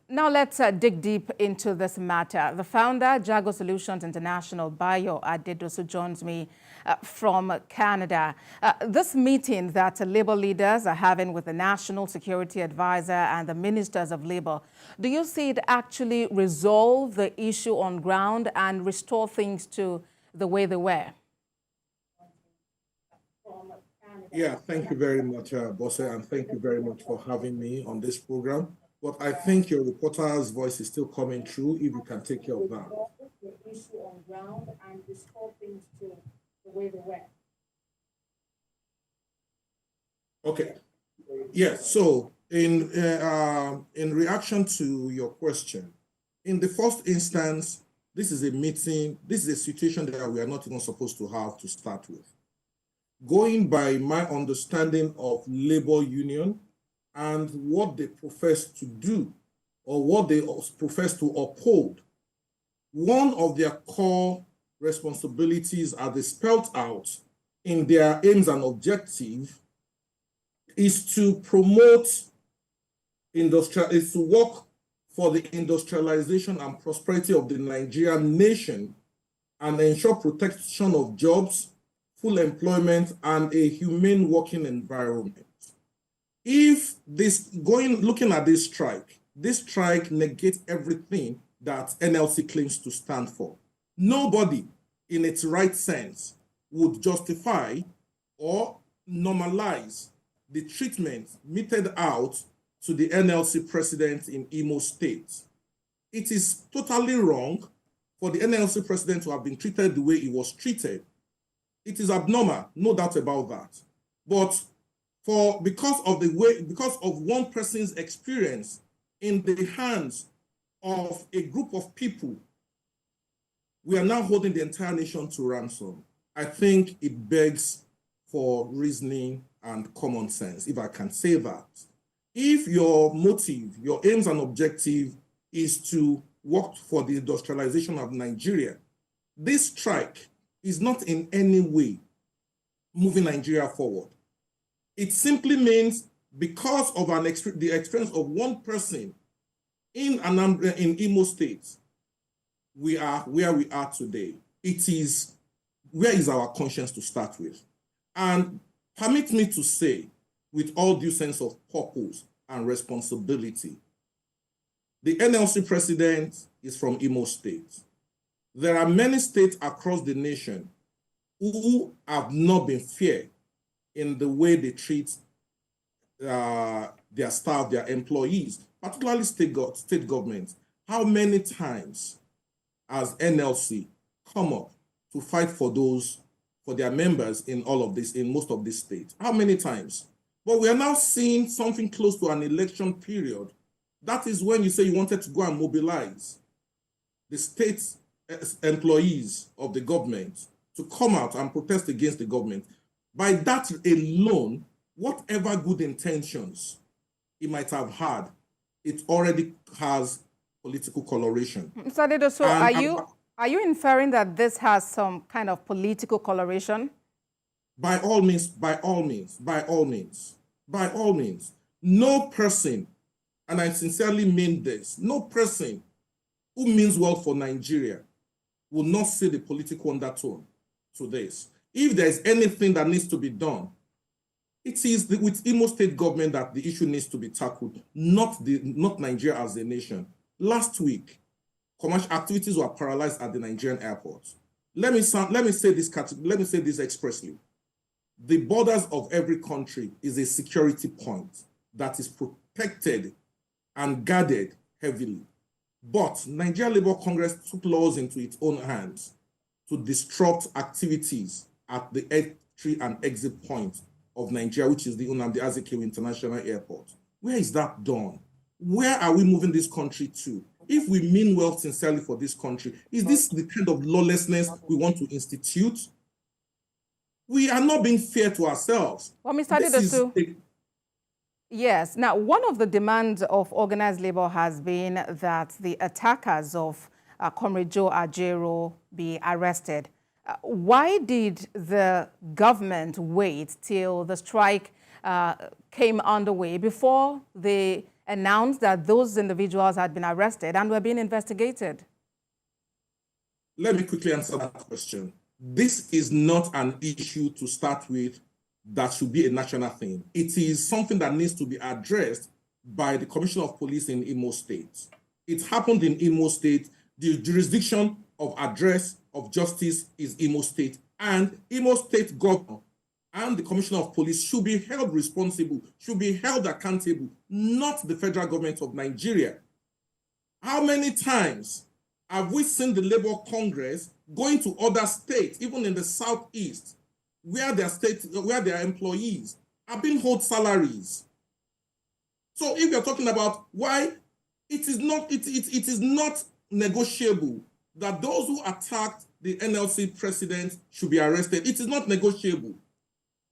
Now let's dig deep into this matter. The founder, Jago Solutions International, Bayo Adedosu, joins me from Canada. This meeting that Labour leaders are having with the National Security Advisor and the Ministers of Labour, do you see it actually resolve the issue on ground and restore things to the way they were? Yeah, thank you very much, Bosse, and thank you very much for having me on this program. But I think your reporter's voice is still coming through, if you can take care of that. The issue on ground and restore things to the way they were. Okay. Yes. So in reaction to your question, in the first instance, this is a meeting. This is a situation that we are not even supposed to have to start with. Going by my understanding of labor union and what they profess to do or what they profess to uphold, one of their core responsibilities as they spelled out in their aims and objectives is to promote is to work for the industrialization and prosperity of the Nigerian nation and ensure protection of jobs, full employment, and a humane working environment. If looking at this strike negates everything that NLC claims to stand for. Nobody in its right sense would justify or normalize the treatment meted out to the NLC president in Imo State. It is totally wrong for the NLC president to have been treated the way he was treated. It is abnormal, no doubt about that. But because of one person's experience in the hands of a group of people, we are now holding the entire nation to ransom. I think it begs for reasoning and common sense, if I can say that. If your motive, your aims and objective is to work for the industrialization of Nigeria, this strike is not in any way moving Nigeria forward. It simply means because of the experience of one person in Imo State, we are where we are today. Where is our conscience to start with? And permit me to say, with all due sense of purpose and responsibility, the NLC president is from Imo State. There are many states across the nation who have not been fair in the way they treat their staff, their employees, particularly state governments. How many times has NLC come up to fight for their members in most of these states? How many times? But we are now seeing something close to an election period. That is when you say you wanted to go and mobilize the state employees of the government to come out and protest against the government. By that alone, whatever good intentions it might have had, it already has political coloration. Mr. Adedosu, are you inferring that this has some kind of political coloration? By all means, by all means, by all means, by all means. No person, and I sincerely mean this, no person who means well for Nigeria will not see the political undertone to this. If there's anything that needs to be done, it is with Imo State government that the issue needs to be tackled, not Nigeria as a nation. Last week, commercial activities were paralyzed at the Nigerian airports. Let me say this expressly. The borders of every country is a security point that is protected and guarded heavily. But Nigeria Labour Congress took laws into its own hands to disrupt activities at the entry and exit point of Nigeria, which is the Nnamdi Azikiwe International Airport. Where is that done? Where are we moving this country to? If we mean well sincerely for this country, is this the kind of lawlessness we want to institute? We are not being fair to ourselves. Well, Mr. Adedosu, yes. Now, one of the demands of organized labor has been that the attackers of Comrade Joe Ajaero be arrested. Why did the government wait till the strike came underway before they announced that those individuals had been arrested and were being investigated. Let me quickly answer that question. This is not an issue to start with that should be a national thing. It is something that needs to be addressed by the Commissioner of Police in Imo State. It happened in Imo State. The jurisdiction of address of justice is Imo State, and Imo State governor and the Commissioner of Police should be held responsible, should be held accountable, not the federal government of Nigeria. How many times have we seen the Labour Congress going to other states, even in the Southeast, where their employees are being owed salaries? So if you're talking about why it is not negotiable that those who attacked the NLC president should be arrested, it is not negotiable.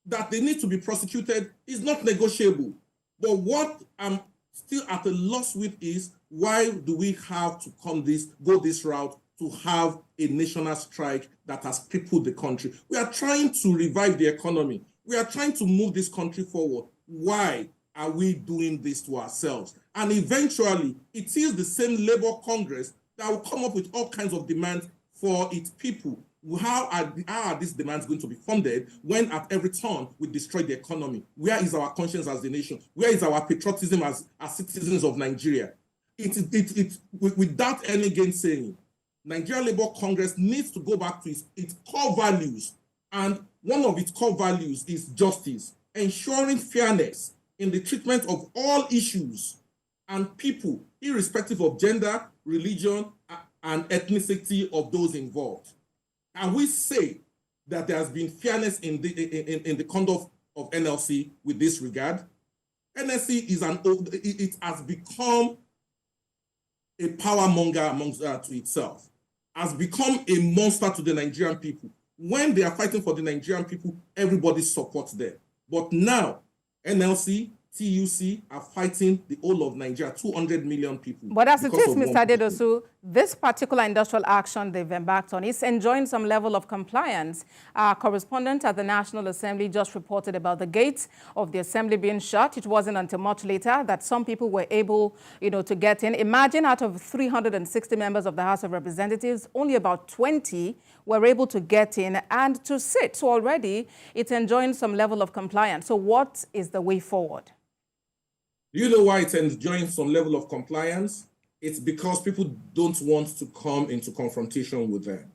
That they need to be prosecuted is not negotiable. But what I'm still at a loss with is, why do we have to go this route to have a national strike that has crippled the country? We are trying to revive the economy. We are trying to move this country forward. Why are we doing this to ourselves? And eventually, it is the same Labour Congress that will come up with all kinds of demands for its people. How are these demands going to be funded when at every turn we destroy the economy? Where is our conscience as a nation? Where is our patriotism as citizens of Nigeria? Without any gainsaying, Nigeria Labour Congress needs to go back to its core values. And one of its core values is justice, ensuring fairness in the treatment of all issues and people, irrespective of gender, religion, and ethnicity of those involved. Can we say that there has been fairness in the conduct of NLC with this regard? NLC it has become a power monger amongst to itself, has become a monster to the Nigerian people. When they are fighting for the Nigerian people, everybody supports them. But now, NLC, TUC are fighting the whole of Nigeria, 200 million people. But as it is, Mr. Adedosu, this particular industrial action they've embarked on is enjoying some level of compliance. Our correspondent at the National Assembly just reported about the gates of the assembly being shut. It wasn't until much later that some people were able, to get in. Imagine out of 360 members of the House of Representatives, only about 20 were able to get in and to sit. So already it's enjoying some level of compliance. So what is the way forward? You know why it's enjoying some level of compliance? It's because people don't want to come into confrontation with them.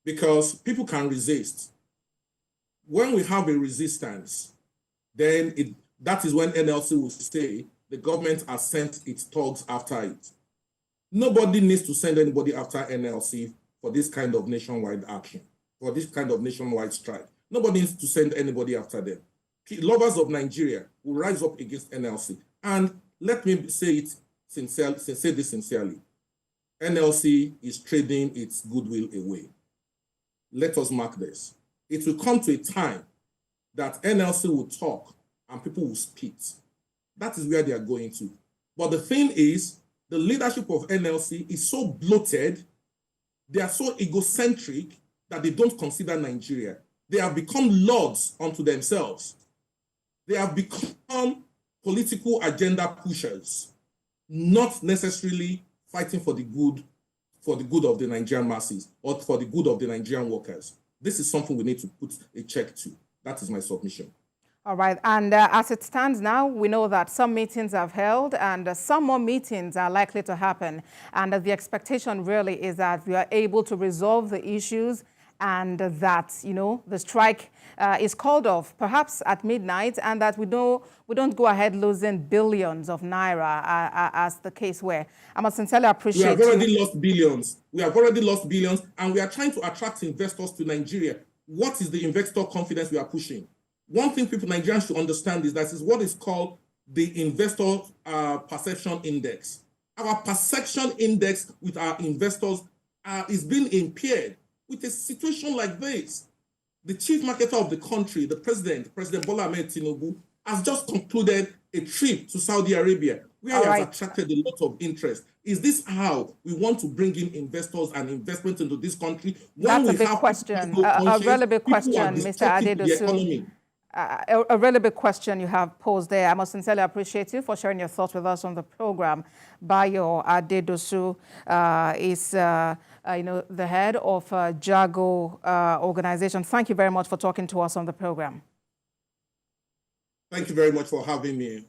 Because people can resist. When we have a resistance, then that is when NLC will say the government has sent its thugs after it. Nobody needs to send anybody after NLC for this kind of nationwide action, for this kind of nationwide strike. Nobody needs to send anybody after them. Lovers of Nigeria will rise up against NLC. And let me say this sincerely. NLC is trading its goodwill away. Let us mark this. It will come to a time that NLC will talk and people will spit. That is where they are going to. But the thing is, the leadership of NLC is so bloated, they are so egocentric that they don't consider Nigeria. They have become lords unto themselves. They have become political agenda pushers, not necessarily fighting for the good of the Nigerian masses or for the good of the Nigerian workers. This is something we need to put a check to. That is my submission. All right. And as it stands now, we know that some meetings have held and some more meetings are likely to happen. And the expectation really is that we are able to resolve the issues and that, the strike is called off, perhaps at midnight, and that we don't go ahead losing billions of naira as the case were. I must sincerely appreciate We have already lost billions. We have already lost billions, and we are trying to attract investors to Nigeria. What is the investor confidence we are pushing? One thing Nigerians should understand is that is what is called the investor perception index. Our perception index with our investors is being impaired with a situation like this. The chief marketer of the country, the President Bola Ahmed Tinubu, has just concluded a trip to Saudi Arabia where he has attracted a lot of interest. Is this how we want to bring in investors and investment into this country? That's a big question, a really big question, Mr. Adedosu. A really big question you have posed there. I must sincerely appreciate you for sharing your thoughts with us on the program. Bayo Adedosu is the head of Jago organization. Thank you very much for talking to us on the program. Thank you very much for having me.